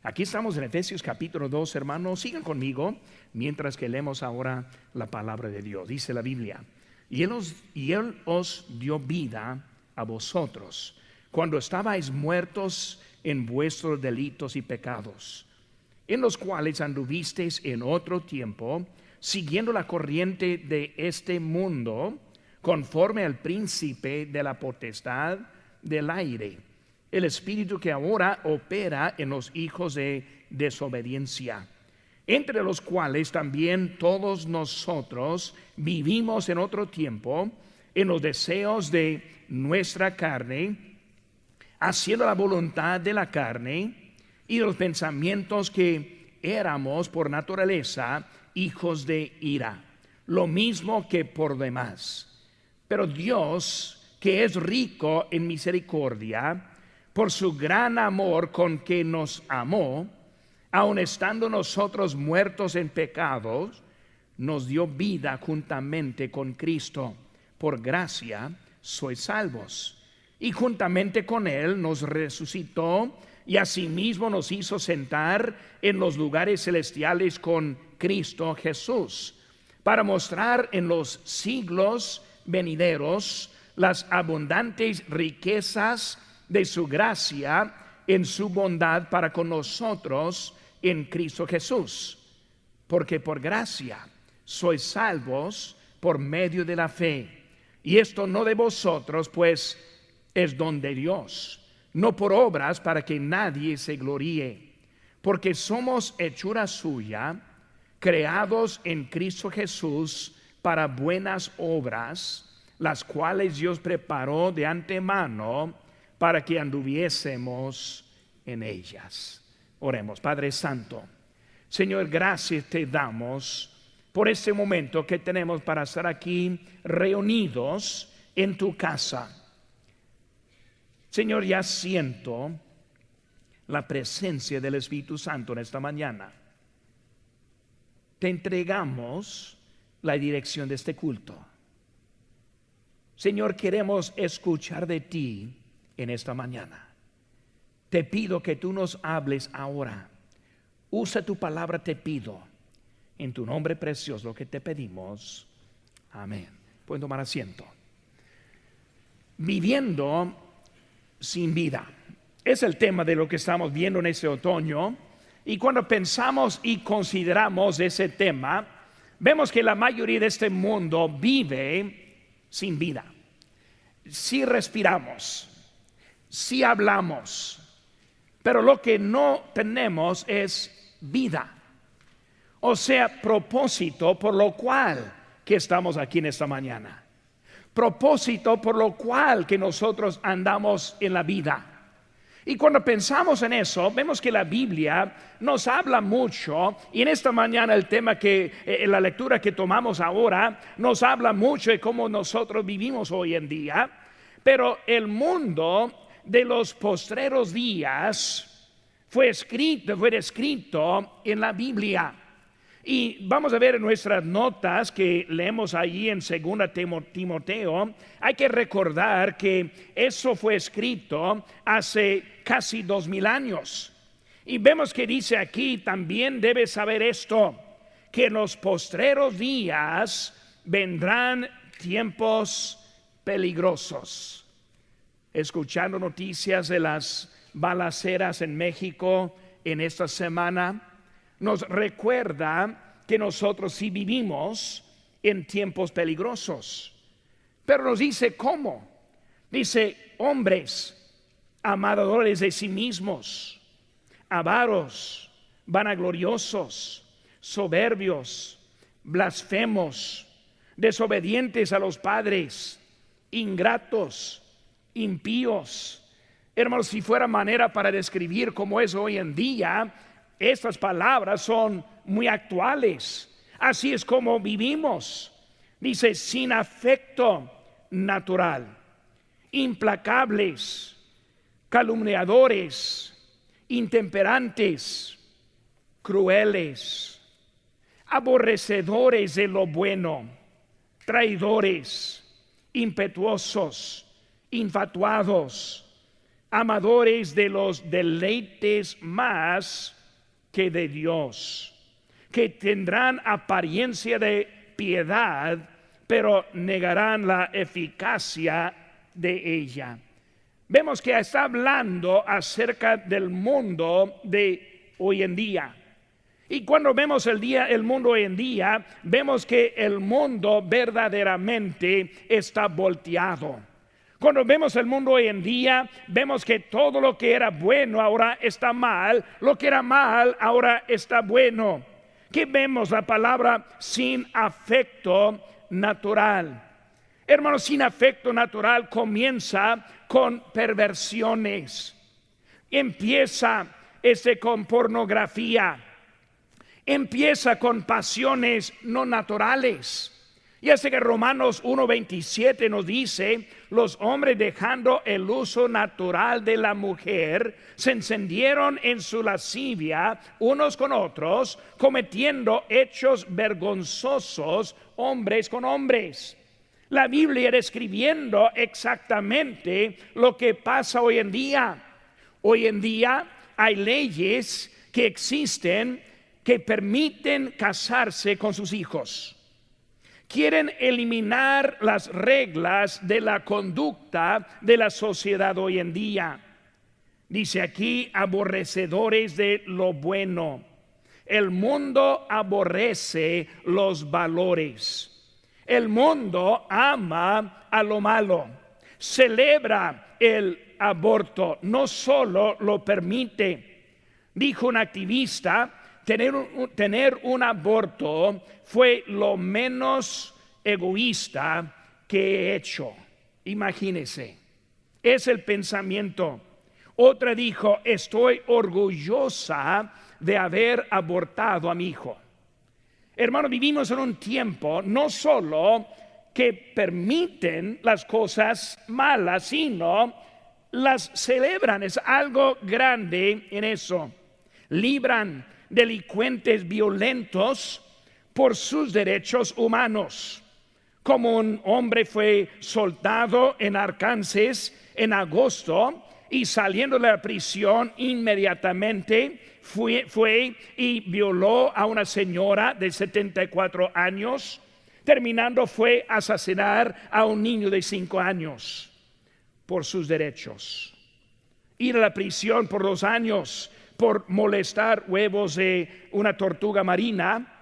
Aquí estamos en Efesios capítulo 2, hermanos. Sigan conmigo mientras que leemos ahora la palabra de Dios. Dice la Biblia: y él os dio vida a vosotros cuando estabais muertos en vuestros delitos y pecados, en los cuales anduvisteis en otro tiempo, siguiendo la corriente de este mundo, conforme al príncipe de la potestad del aire, el espíritu que ahora opera en los hijos de desobediencia, entre los cuales también todos nosotros vivimos en otro tiempo en los deseos de nuestra carne, haciendo la voluntad de la carne y de los pensamientos, que éramos por naturaleza hijos de ira, lo mismo que por demás. Pero Dios, que es rico en misericordia, por su gran amor con que nos amó, aun estando nosotros muertos en pecados, nos dio vida juntamente con Cristo. Por gracia sois salvos. Y juntamente con Él nos resucitó, y asimismo nos hizo sentar en los lugares celestiales con Cristo Jesús, para mostrar en los siglos venideros las abundantes riquezas de su gracia en su bondad para con nosotros en Cristo Jesús. Porque por gracia sois salvos por medio de la fe, y esto no de vosotros, pues es don de Dios, no por obras, para que nadie se gloríe. Porque somos hechura suya, creados en Cristo Jesús para buenas obras, las cuales Dios preparó de antemano para que anduviésemos en ellas. Oremos. Padre Santo, Señor, gracias te damos por este momento que tenemos para estar aquí reunidos en tu casa. Señor, ya siento la presencia del Espíritu Santo en esta mañana. Te entregamos la dirección de este culto. Señor, queremos escuchar de ti en esta mañana. Te pido que tú nos hables ahora. Usa tu palabra, te pido. En tu nombre precioso lo que te pedimos. Amén. Pueden tomar asiento. Viviendo sin vida es el tema de lo que estamos viendo en este otoño. Y cuando pensamos y consideramos ese tema, vemos que la mayoría de este mundo vive sin vida. Si respiramos, si hablamos, pero lo que no tenemos es vida. O sea, propósito por lo cual que estamos aquí en esta mañana. Propósito por lo cual que nosotros andamos en la vida. Y cuando pensamos en eso, vemos que la Biblia nos habla mucho, y en esta mañana el tema que, en la lectura que tomamos ahora, nos habla mucho de cómo nosotros vivimos hoy en día. Pero el mundo de los postreros días fue descrito en la Biblia. Y vamos a ver en nuestras notas que leemos allí en 2 Timoteo. Hay que recordar que eso fue escrito hace casi 2000 años. Y vemos que dice aquí, también debes saber esto, que en los postreros días vendrán tiempos peligrosos. Escuchando noticias de las balaceras en México en esta semana, nos recuerda que nosotros sí vivimos en tiempos peligrosos. Pero nos dice cómo. Dice: hombres amadores de sí mismos, avaros, vanagloriosos, soberbios, blasfemos, desobedientes a los padres, ingratos, impíos. Hermanos, si fuera manera para describir cómo es hoy en día, estas palabras son muy actuales. Así es como vivimos. Dice: sin afecto natural, implacables, calumniadores, intemperantes, crueles, aborrecedores de lo bueno, traidores, impetuosos, infatuados, amadores de los deleites más que de Dios, que tendrán apariencia de piedad, pero negarán la eficacia de ella. Vemos que está hablando acerca del mundo de hoy en día. Y cuando vemos el mundo hoy en día, vemos que el mundo verdaderamente está volteado. Cuando vemos el mundo hoy en día, vemos que todo lo que era bueno ahora está mal, lo que era mal ahora está bueno. ¿Qué vemos? La palabra sin afecto natural. Hermanos, sin afecto natural comienza con perversiones. Empieza con pornografía. Empieza con pasiones no naturales. Y así que Romanos 1:27 nos dice: los hombres, dejando el uso natural de la mujer, se encendieron en su lascivia unos con otros, cometiendo hechos vergonzosos hombres con hombres. La Biblia describiendo exactamente lo que pasa hoy en día. Hoy en día hay leyes que existen que permiten casarse con sus hijos. Quieren eliminar las reglas de la conducta de la sociedad hoy en día. Dice aquí: aborrecedores de lo bueno. El mundo aborrece los valores. El mundo ama a lo malo. Celebra el aborto, no solo lo permite. Dijo un activista: tener un aborto fue lo menos egoísta que he hecho. Imagínese, es el pensamiento. Otra dijo: estoy orgullosa de haber abortado a mi hijo. Hermano, vivimos en un tiempo no solo que permiten las cosas malas, sino las celebran. Es algo grande en eso. Libran delincuentes violentos por sus derechos humanos. Como un hombre fue soltado en Arkansas en agosto, y saliendo de la prisión inmediatamente fue y violó a una señora de 74 años. Terminando fue a asesinar a un niño de 5 años por sus derechos. Ir a la prisión por 2 años por molestar huevos de una tortuga marina,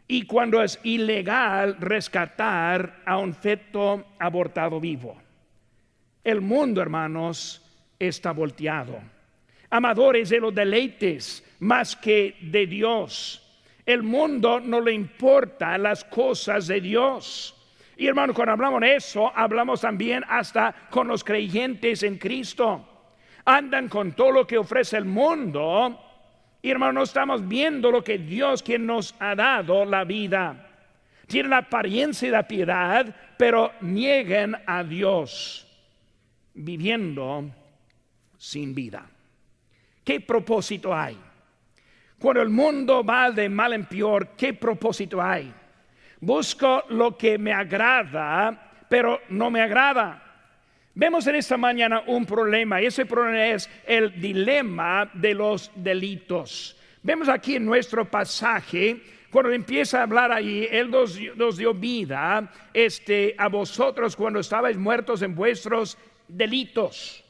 y cuando es ilegal rescatar a un feto abortado vivo. El mundo, hermanos, está volteado. Amadores de los deleites más que de Dios. El mundo no le importa las cosas de Dios. Y hermanos, cuando hablamos de eso, hablamos también hasta con los creyentes en Cristo. Andan con todo lo que ofrece el mundo, y hermanos, no estamos viendo lo que Dios, quien nos ha dado la vida. Tienen la apariencia de la piedad, pero niegan a Dios, viviendo sin vida. ¿Qué propósito hay? Cuando el mundo va de mal en peor, ¿qué propósito hay? Busco lo que me agrada, pero no me agrada. Vemos en esta mañana un problema, y ese problema es el dilema de los delitos. Vemos aquí en nuestro pasaje, cuando empieza a hablar allí, Él nos dio vida a vosotros cuando estabais muertos en vuestros delitos.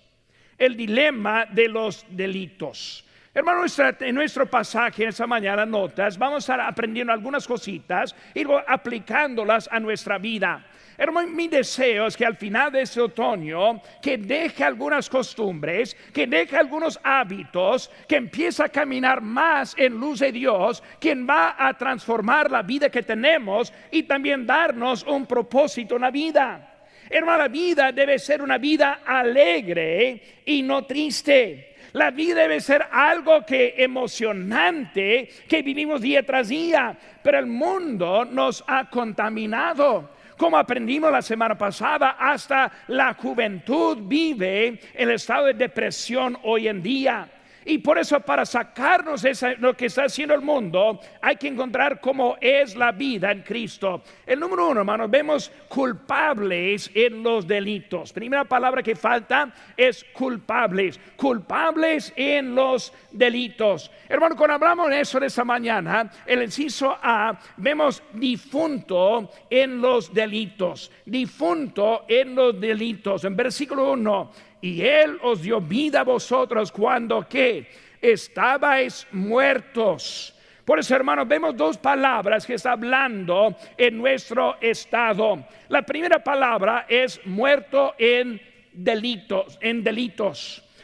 El dilema de los delitos. Hermano, en nuestro pasaje en esta mañana, notas, vamos a estar aprendiendo algunas cositas y luego aplicándolas a nuestra vida. Hermano, mi deseo es que al final de este otoño, que deje algunas costumbres, que deje algunos hábitos, que empiece a caminar más en luz de Dios, quien va a transformar la vida que tenemos y también darnos un propósito en la vida. Hermano, la vida debe ser una vida alegre y no triste. La vida debe ser algo que emocionante, que vivimos día tras día, pero el mundo nos ha contaminado. Como aprendimos la semana pasada, hasta la juventud vive en el estado de depresión hoy en día. Y por eso, para sacarnos de lo que está haciendo el mundo, hay que encontrar cómo es la vida en Cristo. El número uno, hermanos, vemos culpables en los delitos. Primera palabra que falta es culpables. Culpables en los delitos. Hermano, cuando hablamos de eso de esta mañana, el inciso A, vemos difunto en los delitos. Difunto en los delitos. En versículo 1. Y Él os dio vida a vosotros cuando ¿qué? Estabais muertos. Por eso, hermanos, vemos dos palabras que está hablando en nuestro estado. La primera palabra es muerto en delitos.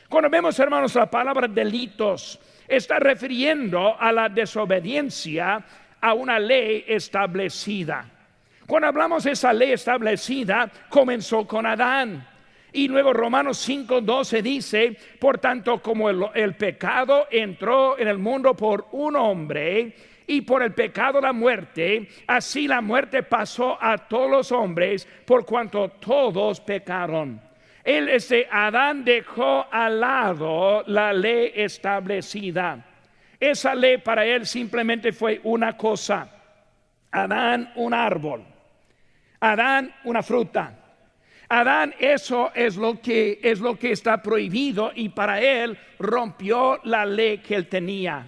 Cuando vemos, hermanos, la palabra delitos, está refiriendo a la desobediencia a una ley establecida. Cuando hablamos de esa ley establecida, comenzó con Adán. Y luego Romanos 5:12 dice, por tanto como el pecado entró en el mundo por un hombre, y por el pecado la muerte, así la muerte pasó a todos los hombres, por cuanto todos pecaron. Adán dejó al lado la ley establecida. Esa ley para él simplemente fue una cosa. Adán, un árbol. Adán, una fruta. Adán, eso es lo que está prohibido, y para él rompió la ley que él tenía.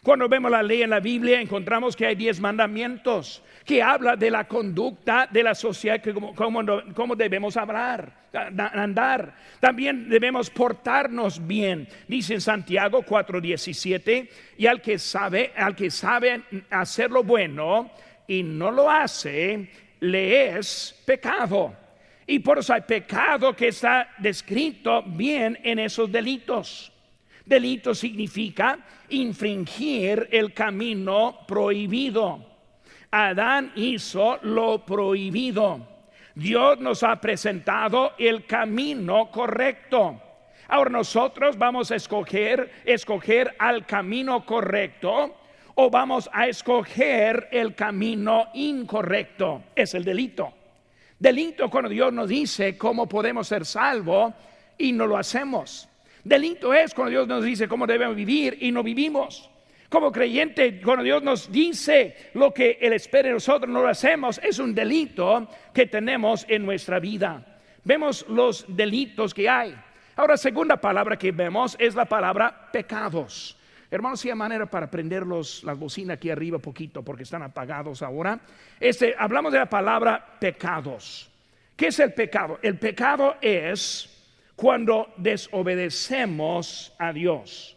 Cuando vemos la ley en la Biblia, encontramos que hay 10 mandamientos que habla de la conducta de la sociedad, cómo debemos andar. También debemos portarnos bien. Dice en Santiago 4:17, y al que sabe hacer lo bueno y no lo hace, le es pecado. Y por eso hay pecado que está descrito bien en esos delitos. Delito significa infringir el camino prohibido. Adán hizo lo prohibido. Dios nos ha presentado el camino correcto. Ahora nosotros vamos a escoger al camino correcto, o vamos a escoger el camino incorrecto. Es el delito. Delito cuando Dios nos dice cómo podemos ser salvos y no lo hacemos. Delito es cuando Dios nos dice cómo debemos vivir y no vivimos. Como creyente, cuando Dios nos dice lo que Él espera de nosotros, no lo hacemos. Es un delito que tenemos en nuestra vida. Vemos los delitos que hay. Ahora, segunda palabra que vemos es la palabra pecados. Hermanos, si hay manera para prender las bocinas aquí arriba poquito, porque están apagados ahora. Hablamos de la palabra pecados. ¿Qué es el pecado? El pecado es cuando desobedecemos a Dios.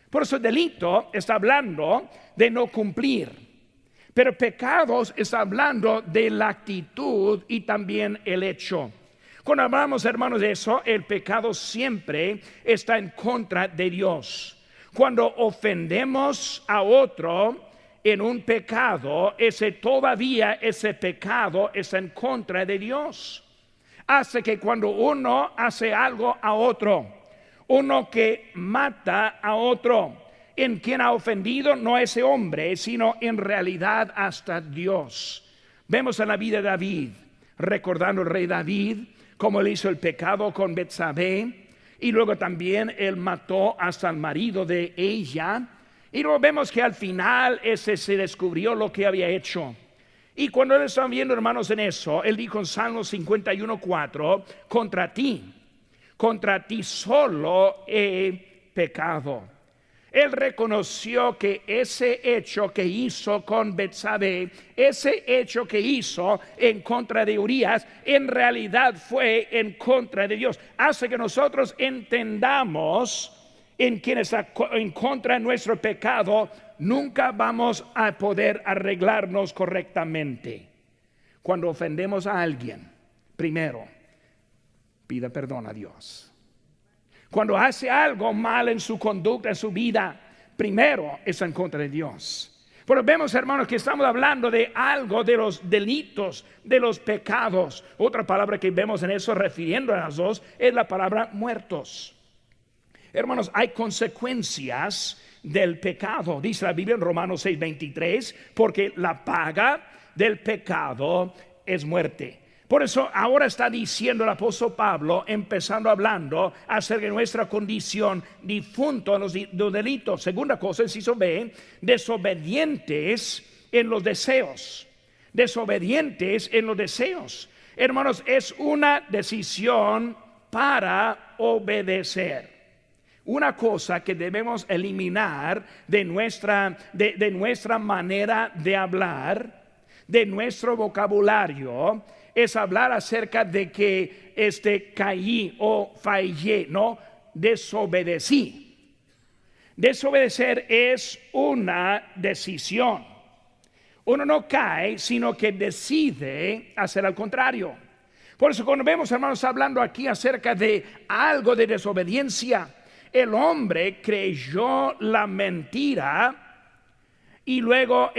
Por eso el delito está hablando de no cumplir, pero pecados está hablando de la actitud y también el hecho. Cuando hablamos, hermanos, de eso, el pecado siempre está en contra de Dios. Cuando ofendemos a otro en un pecado, ese pecado está en contra de Dios. Hace que cuando uno hace algo a otro, uno que mata a otro, en quien ha ofendido no ese hombre, sino en realidad hasta Dios. Vemos en la vida de David, recordando el rey David, cómo él hizo el pecado con Betsabé. Y luego también él mató hasta el marido de ella. Y luego vemos que al final se descubrió lo que había hecho. Y cuando él estaba viendo, hermanos, en eso, él dijo en Salmo 51:4, contra ti solo he pecado. Él reconoció que ese hecho que hizo con Betsabé, ese hecho que hizo en contra de Urías, en realidad fue en contra de Dios. Hace que nosotros entendamos en quien está en contra de nuestro pecado, nunca vamos a poder arreglarnos correctamente. Cuando ofendemos a alguien, primero, pida perdón a Dios. Cuando hace algo mal en su conducta, en su vida, primero está en contra de Dios. Pero vemos, hermanos, que estamos hablando de algo, de los delitos, de los pecados. Otra palabra que vemos en eso, refiriendo a las dos, es la palabra muertos. Hermanos, hay consecuencias del pecado. Dice la Biblia en Romanos 6:23, porque la paga del pecado es muerte. Por eso ahora está diciendo el apóstol Pablo, empezando hablando acerca de nuestra condición difunto en los delitos. Segunda cosa, inciso B, desobedientes en los deseos. Desobedientes en los deseos. Hermanos, es una decisión para obedecer. Una cosa que debemos eliminar de nuestra manera de hablar, de nuestro vocabulario, es hablar acerca de que caí o fallé, no, desobedecí. Desobedecer es una decisión. Uno no cae, sino que decide hacer al contrario. Por eso cuando vemos, hermanos, hablando aquí acerca de algo de desobediencia, el hombre creyó la mentira y luego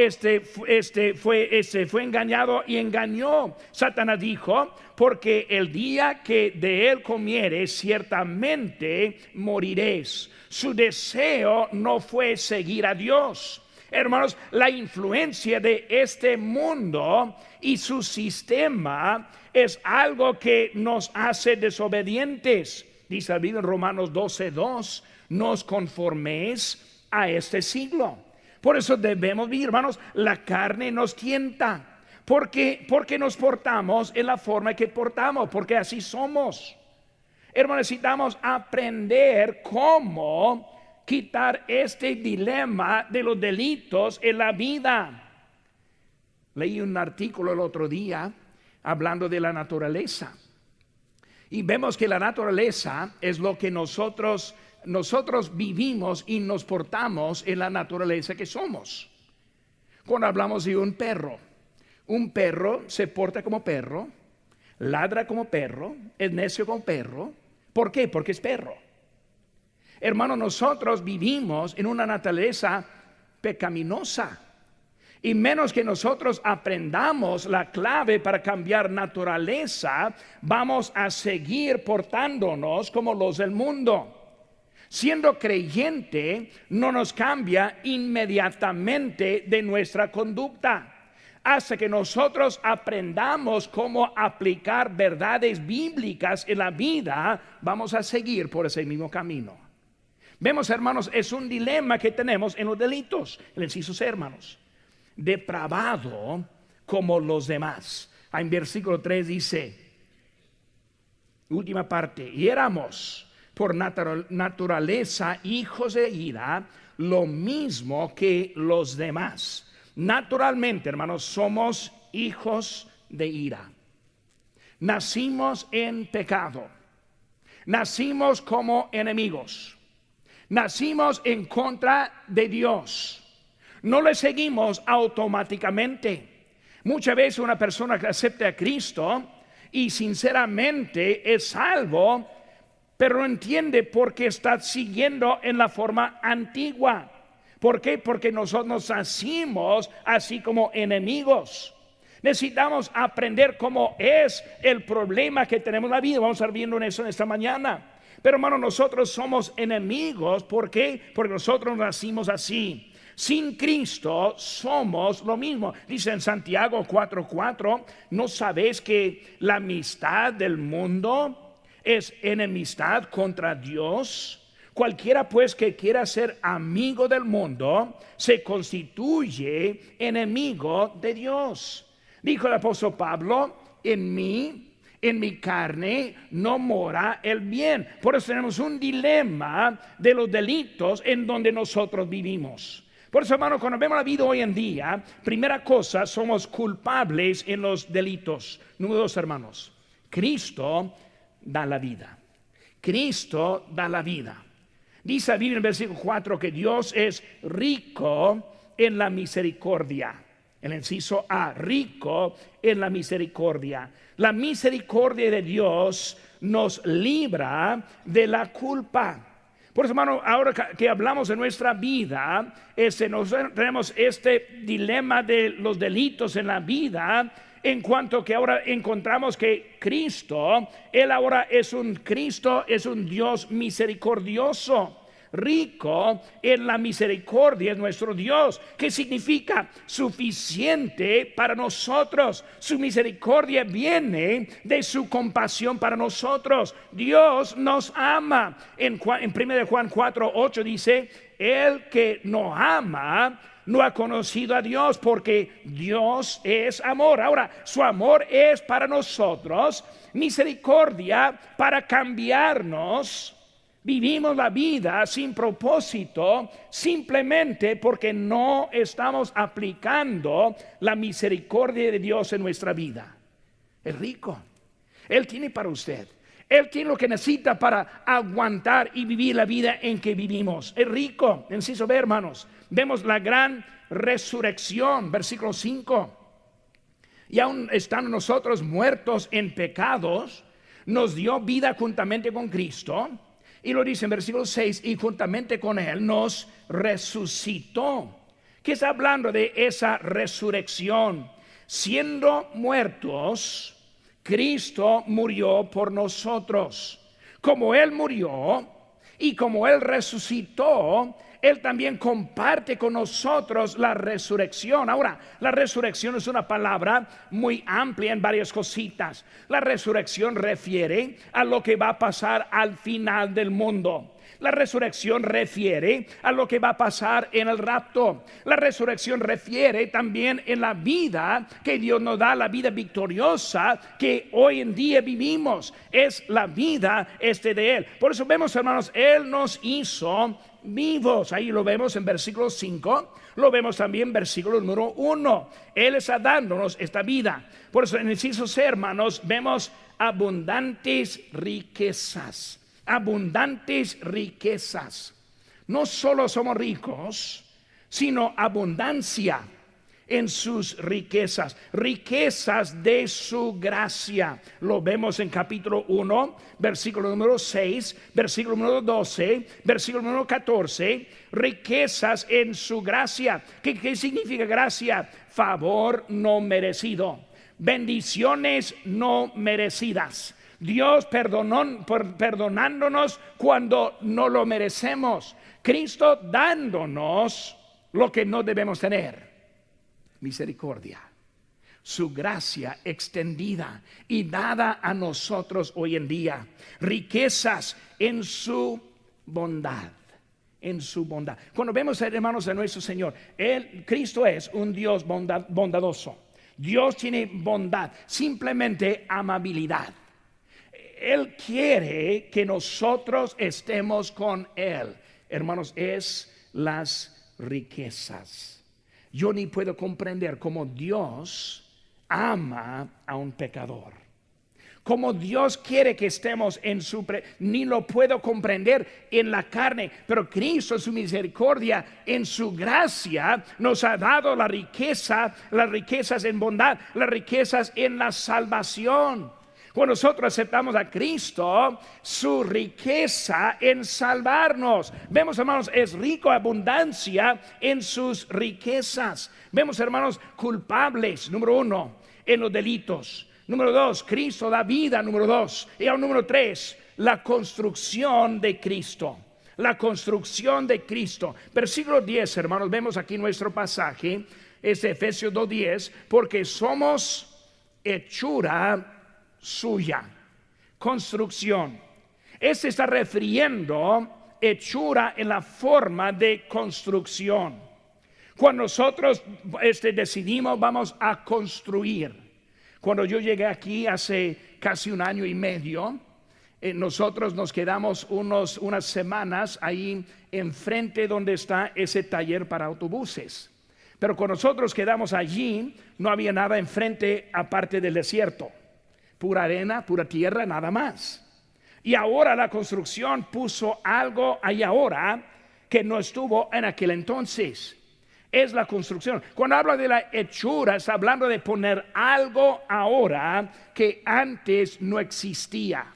fue engañado y engañó. Satanás dijo, porque el día que de él comieres, ciertamente moriréis. Su deseo no fue seguir a Dios. Hermanos, la influencia de este mundo y su sistema es algo que nos hace desobedientes. Dice la Biblia en Romanos 12:2, no os conforméis a este siglo. Por eso debemos vivir, hermanos, la carne nos tienta. Porque nos portamos en la forma que portamos, porque así somos. Hermanos, necesitamos aprender cómo quitar este dilema de los delitos en la vida. Leí un artículo el otro día hablando de la naturaleza. Y vemos que la naturaleza es lo que nosotros vivimos y nos portamos en la naturaleza que somos. Cuando hablamos de un perro se porta como perro, ladra como perro, es necio como perro. ¿Por qué? Porque es perro. Hermano, nosotros vivimos en una naturaleza pecaminosa. Y menos que nosotros aprendamos la clave para cambiar naturaleza, vamos a seguir portándonos como los del mundo. Siendo creyente no nos cambia inmediatamente de nuestra conducta. Hasta que nosotros aprendamos cómo aplicar verdades bíblicas en la vida, vamos a seguir por ese mismo camino. Vemos, hermanos, es un dilema que tenemos en los delitos. El inciso C, hermanos. Depravado como los demás. En versículo 3 dice, última parte, y éramos por naturaleza hijos de ira, lo mismo que los demás. Naturalmente, hermanos, somos hijos de ira. Nacimos en pecado. Nacimos como enemigos. Nacimos en contra de Dios. No le seguimos automáticamente. Muchas veces una persona que acepta a Cristo y sinceramente es salvo, pero no entiende por qué está siguiendo en la forma antigua. ¿Por qué? Porque nosotros nacimos así como enemigos. Necesitamos aprender cómo es el problema que tenemos en la vida. Vamos a estar viendo eso en esta mañana. Pero hermano, nosotros somos enemigos. ¿Por qué? Porque nosotros nacimos así. Sin Cristo somos lo mismo. Dice en Santiago 4:4, ¿no sabéis que la amistad del mundo es enemistad contra Dios? Cualquiera pues que quiera ser amigo del mundo se constituye enemigo de Dios. Dijo el apóstol Pablo, en mi carne no mora el bien. Por eso tenemos un dilema de los delitos en donde nosotros vivimos. Por eso, hermano, cuando vemos la vida hoy en día, primera cosa, somos culpables en los delitos. Número 2, hermanos, Cristo da la vida. Cristo da la vida. Dice la Biblia en el versículo 4 que Dios es rico en la misericordia. El inciso A, rico en la misericordia. La misericordia de Dios nos libra de la culpa. Por eso, hermano, ahora que hablamos de nuestra vida, tenemos este dilema de los delitos en la vida, en cuanto que ahora encontramos que Cristo, Él ahora es un Cristo, es un Dios misericordioso. rico en la misericordia es nuestro Dios. ¿Qué significa? Suficiente para nosotros. Su misericordia viene de su compasión para nosotros. Dios nos ama. En 1 Juan 4:8 dice: el que nos ama no ha conocido a Dios, porque Dios es amor. Ahora, su amor es para nosotros misericordia para cambiarnos. Vivimos la vida sin propósito, simplemente porque no estamos aplicando la misericordia de Dios en nuestra vida. Es rico. Él tiene para usted. Él tiene lo que necesita para aguantar y vivir la vida en que vivimos. Es rico. Inciso B, hermanos. Vemos la gran resurrección, versículo 5. Y aún estando nosotros muertos en pecados, nos dio vida juntamente con Cristo. Y lo dice en versículo 6, y juntamente con Él nos resucitó. ¿Qué está hablando de esa resurrección? Siendo muertos, Cristo murió por nosotros. Como Él murió y como Él resucitó, Él también comparte con nosotros la resurrección. Ahora, la resurrección es una palabra muy amplia en varias cositas. La resurrección refiere a lo que va a pasar al final del mundo. La resurrección refiere a lo que va a pasar en el rapto. La resurrección refiere también en la vida que Dios nos da, la vida victoriosa que hoy en día vivimos. Es la vida de Él. Por eso vemos, hermanos, Él nos hizo vivos. Ahí lo vemos en versículo 5. Lo vemos también en versículo número 1. Él está dándonos esta vida. Por eso en el inciso C, hermanos, vemos abundantes riquezas. Abundantes riquezas. No solo somos ricos, sino abundancia en sus riquezas, riquezas de su gracia. Lo vemos en capítulo 1, versículo número 6, versículo número 12, versículo número 14. Riquezas en su gracia. ¿Qué significa gracia? Favor no merecido, bendiciones no merecidas. Dios perdonándonos cuando no lo merecemos. Cristo dándonos lo que no debemos tener. Misericordia. Su gracia extendida y dada a nosotros hoy en día. Riquezas en su bondad. En su bondad. Cuando vemos, hermanos, a nuestro Señor, Cristo es un Dios bondadoso. Dios tiene bondad, simplemente amabilidad. Él quiere que nosotros estemos con Él. Hermanos, es las riquezas. Yo ni puedo comprender cómo Dios ama a un pecador. Cómo Dios quiere que estemos en su ni lo puedo comprender en la carne. Pero Cristo, en su misericordia, en su gracia, nos ha dado la riqueza, las riquezas en bondad, las riquezas en la salvación. Cuando nosotros aceptamos a Cristo, su riqueza en salvarnos. Vemos, hermanos, es rico, abundancia en sus riquezas. Vemos, hermanos, culpables, número 1, en los delitos. Número 2, Cristo da vida, número 2. Y al número 3, la construcción de Cristo. La construcción de Cristo. Versículo 10, hermanos, vemos aquí nuestro pasaje, es Efesios 2:10, porque somos hechura suya, construcción. Este está refiriendo hechura en la forma de construcción. Cuando nosotros decidimos vamos a construir. Cuando yo llegué aquí hace casi 1 año y medio, nosotros nos quedamos unas semanas ahí enfrente donde está ese taller para autobuses. Pero cuando nosotros quedamos allí, no había nada enfrente aparte del desierto. Pura arena, pura tierra, nada más. Y ahora la construcción puso algo ahí ahora que no estuvo en aquel entonces. Es la construcción. Cuando habla de la hechura, está hablando de poner algo ahora que antes no existía.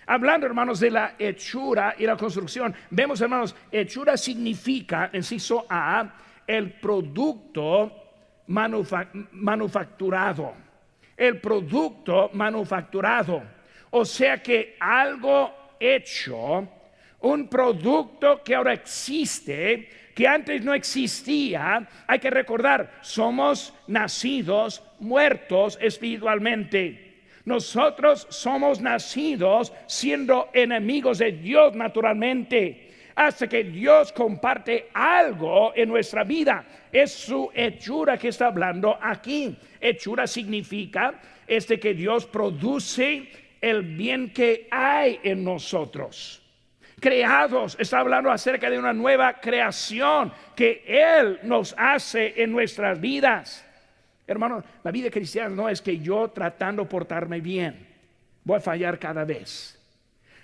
Hablando, hermanos, de la hechura y la construcción, vemos, hermanos, hechura significa, inciso A, el producto manufacturado. El producto manufacturado. O sea que algo hecho un producto que ahora existe, que antes no existía. Hay que recordar, somos nacidos muertos espiritualmente. Nosotros somos nacidos siendo enemigos de Dios naturalmente, hasta que Dios comparte algo en nuestra vida. Es su hechura que está hablando aquí. Hechura significa que Dios produce el bien que hay en nosotros. Creados, está hablando acerca de una nueva creación que Él nos hace en nuestras vidas. Hermano, la vida cristiana no es que yo tratando de portarme bien voy a fallar cada vez.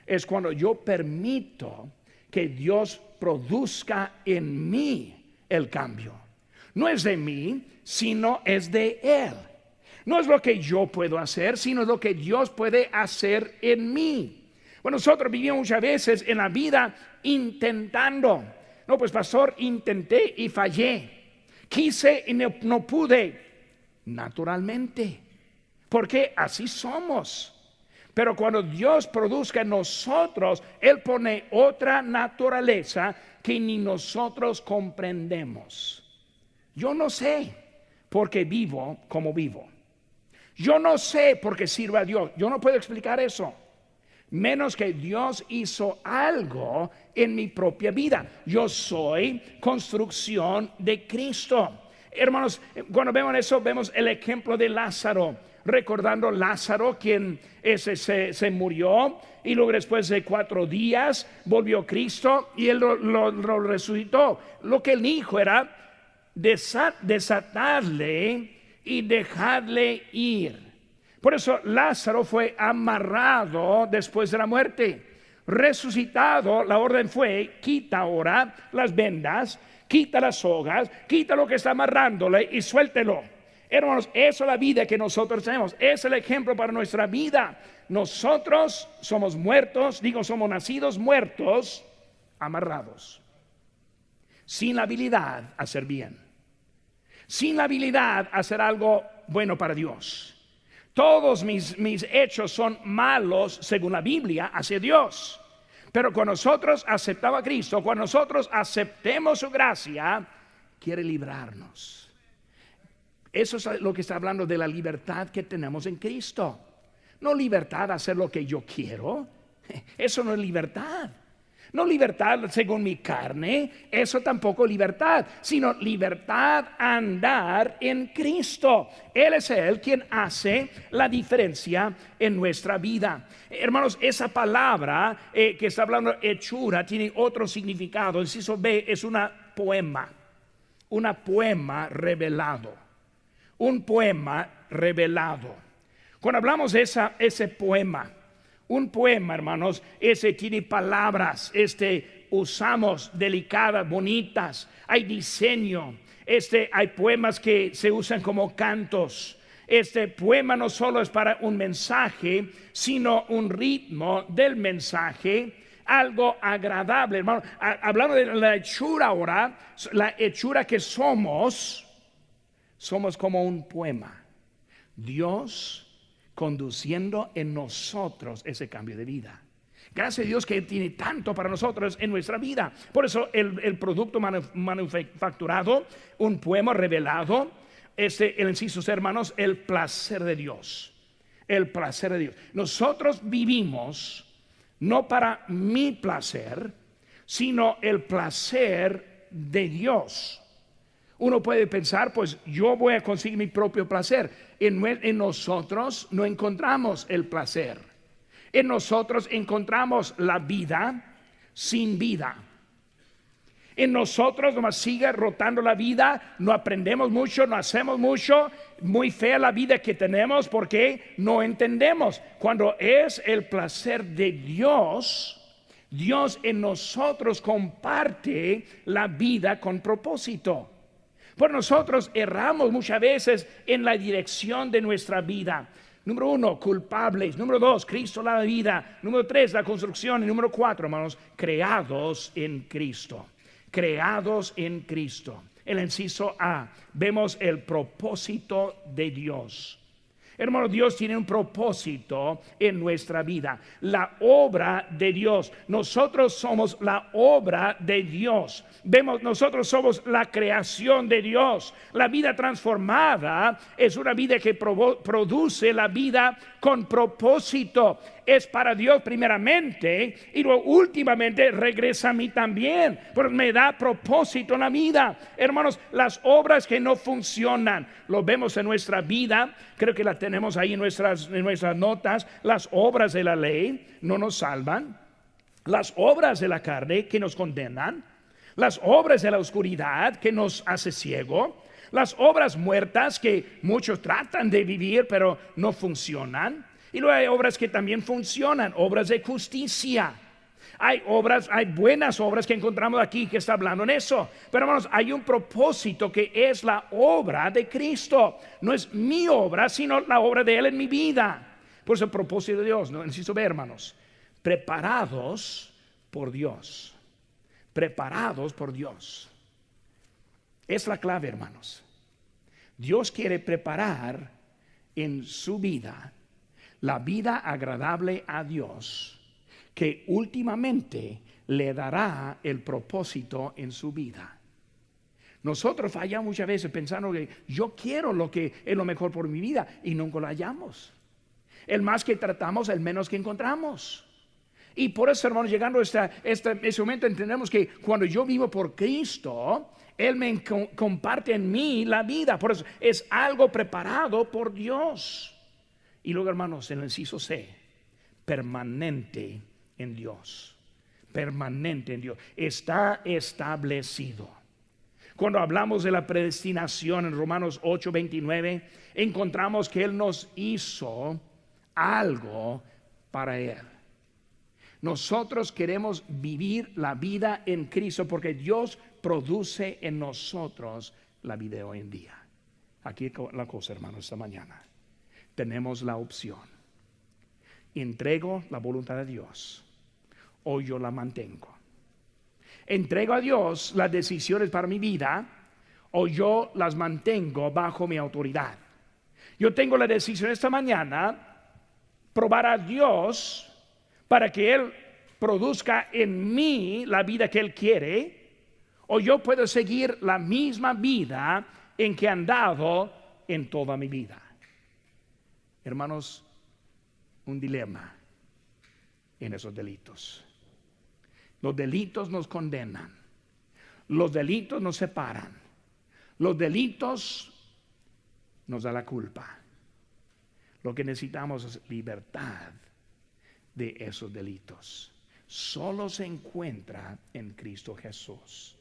Es cuando yo permito que Dios produzca en mí el cambio. No es de mí, sino es de Él. No es lo que yo puedo hacer, sino lo que Dios puede hacer en mí. Bueno, nosotros vivimos muchas veces en la vida intentando. No, pues pastor, intenté y fallé. Quise y no pude. Naturalmente. Porque así somos. Pero cuando Dios produzca en nosotros, Él pone otra naturaleza que ni nosotros comprendemos. Yo no sé por qué vivo como vivo. Yo no sé por qué sirve a Dios. Yo no puedo explicar eso. Menos que Dios hizo algo en mi propia vida. Yo soy construcción de Cristo. Hermanos, cuando vemos eso, vemos el ejemplo de Lázaro. Recordando Lázaro, quien se murió, y luego después de 4 días volvió Cristo y Él lo resucitó. Lo que Él dijo era desatarle y dejarle ir. Por eso Lázaro fue amarrado después de la muerte. Resucitado, la orden fue: quita ahora las vendas, quita las sogas, quita lo que está amarrándole y suéltelo. Hermanos, eso es la vida que nosotros tenemos. Es el ejemplo para nuestra vida. Nosotros somos muertos, somos nacidos muertos, amarrados, sin la habilidad a hacer bien, sin la habilidad a hacer algo bueno para Dios. Todos mis hechos son malos según la Biblia hacia Dios. Pero cuando nosotros aceptamos a Cristo, cuando nosotros aceptemos su gracia, quiere librarnos. Eso es lo que está hablando de la libertad que tenemos en Cristo. No libertad a hacer lo que yo quiero. Eso no es libertad. No libertad según mi carne, eso tampoco es libertad, sino libertad a andar en Cristo. Él es Él quien hace la diferencia en nuestra vida. Hermanos, esa palabra que está hablando hechura tiene otro significado. El inciso B es una poema revelado. Un poema revelado. Cuando hablamos de ese poema, un poema, hermanos, ese tiene palabras, usamos delicadas, bonitas, hay diseño, hay poemas que se usan como cantos. Este poema no solo es para un mensaje, sino un ritmo del mensaje, algo agradable, hermano. Hablando de la hechura ahora, la hechura que somos como un poema. Dios conduciendo en nosotros ese cambio de vida. Gracias a Dios que Él tiene tanto para nosotros en nuestra vida. Por eso el producto manufacturado, un poema revelado, el inciso, hermanos, el placer de Dios. El placer de Dios. Nosotros vivimos no para mi placer, sino el placer de Dios. Uno puede pensar, pues yo voy a conseguir mi propio placer. En nosotros no encontramos el placer. En nosotros encontramos la vida sin vida. En nosotros nomás sigue rotando la vida, no aprendemos mucho, no hacemos mucho, muy fea la vida que tenemos porque no entendemos. Cuando es el placer de Dios, Dios en nosotros comparte la vida con propósito. Por nosotros erramos muchas veces en la dirección de nuestra vida. Número 1, culpables. Número 2, Cristo la vida. Número 3, la construcción. Y número 4, hermanos, creados en Cristo. Creados en Cristo. El inciso A, vemos el propósito de Dios. Hermano, Dios tiene un propósito en nuestra vida. La obra de Dios. Nosotros somos la obra de Dios. Vemos, nosotros somos la creación de Dios. La vida transformada es una vida que produce la vida con propósito. Es para Dios primeramente y luego últimamente regresa a mí también, porque me da propósito en la vida. Hermanos, las obras que no funcionan, lo vemos en nuestra vida, creo que la tenemos ahí en nuestras notas. Las obras de la ley no nos salvan, las obras de la carne que nos condenan, las obras de la oscuridad que nos hace ciego, las obras muertas que muchos tratan de vivir pero no funcionan. Y luego hay obras que también funcionan, obras de justicia. Hay buenas obras que encontramos aquí que está hablando en eso. Pero hermanos, hay un propósito que es la obra de Cristo. No es mi obra, sino la obra de Él en mi vida. Por eso el propósito de Dios, no necesito ver, hermanos, preparados por Dios. Preparados por Dios. Es la clave, hermanos. Dios quiere preparar en su vida la vida agradable a Dios, que últimamente le dará el propósito en su vida. Nosotros fallamos muchas veces pensando que yo quiero lo que es lo mejor por mi vida y nunca lo hallamos. El más que tratamos, el menos que encontramos. Y por eso, hermanos, llegando a este momento entendemos que cuando yo vivo por Cristo, Él me comparte en mí la vida. Por eso es algo preparado por Dios. Y luego, hermanos, en el inciso C, permanente en Dios. Permanente en Dios. Está establecido. Cuando hablamos de la predestinación en Romanos 8:29, encontramos que Él nos hizo algo para Él. Nosotros queremos vivir la vida en Cristo porque Dios produce en nosotros la vida de hoy en día. Aquí la cosa, hermanos, esta mañana. Tenemos la opción. Entrego la voluntad de Dios o yo la mantengo. Entrego a Dios las decisiones para mi vida o yo las mantengo bajo mi autoridad. Yo tengo la decisión esta mañana, probar a Dios para que Él produzca en mí la vida que Él quiere, o yo puedo seguir la misma vida en que he andado en toda mi vida. Hermanos, un dilema en esos delitos. Los delitos nos condenan. Los delitos nos separan. Los delitos nos da la culpa. Lo que necesitamos es libertad de esos delitos. Solo se encuentra en Cristo Jesús.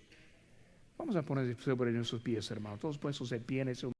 Vamos a poner sobre nuestros pies, hermanos. Todos puestos de pie en ese momento.